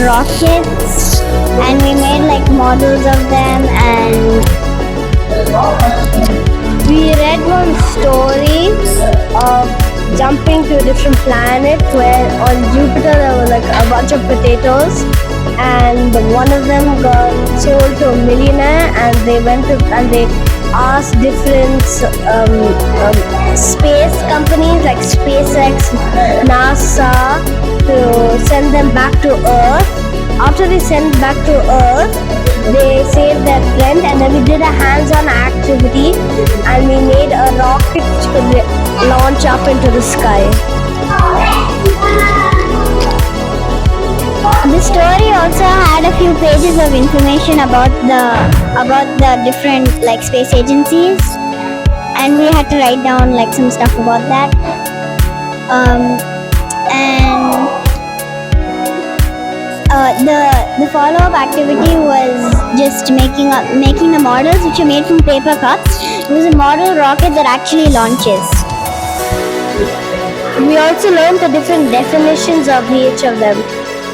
rockets, and we made like models of them, and we read one story of jumping to a different planet where on Jupiter there was like a bunch of potatoes, and one of them got sold to a millionaire, and they asked different space companies like SpaceX, NASA to send them back to Earth. After they sent back to Earth, they saved their friend, and then we did a hands-on activity, and we made a rocket which could launch up into the sky. The story also had a few pages of information about the different like space agencies, and we had to write down like some stuff about that. The follow-up activity was just making the models, which are made from paper cups. It was a model rocket that actually launches. We also learned the different definitions of each of them.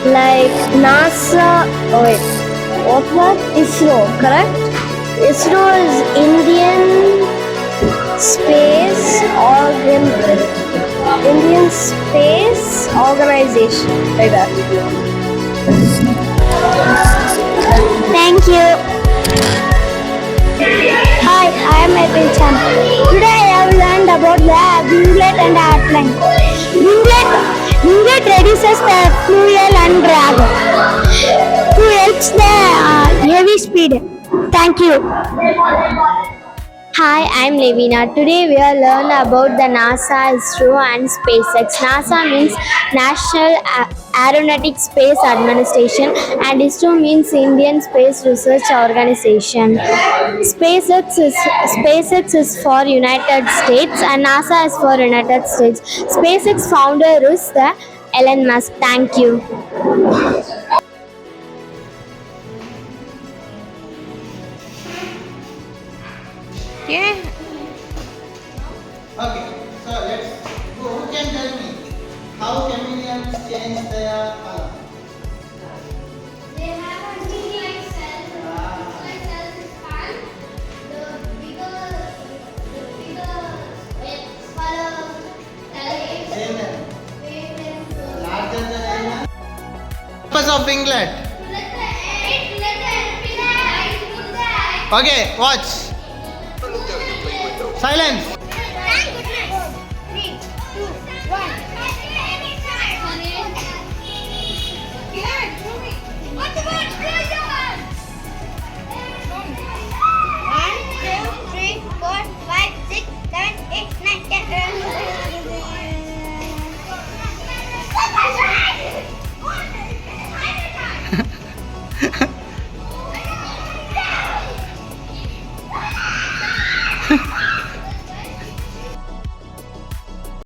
Like NASA, what's that? ISRO, correct? ISRO is Indian Space Organization, like that. Thank you. Hi, I am April Chan. Today I have learned about the winglet and airplane. Winglet reduces the fuel and drag, who helps the heavy speed. Thank you. Hi, I'm Levina. Today we will learn about the NASA, ISRO and SpaceX. NASA means National Aeronautics Space Administration, and ISRO means Indian Space Research Organization. SpaceX is for United States and NASA is for United States. SpaceX founder is the Elon Musk. Thank you. Yeah. Okay, so let's go. Who can tell me how chameleons change their color? They have a like cells. Like cells expand. The bigger color, wavelength. Larger the animal. Purpose of winglet. Let the airplane put the Okay, watch. Silence.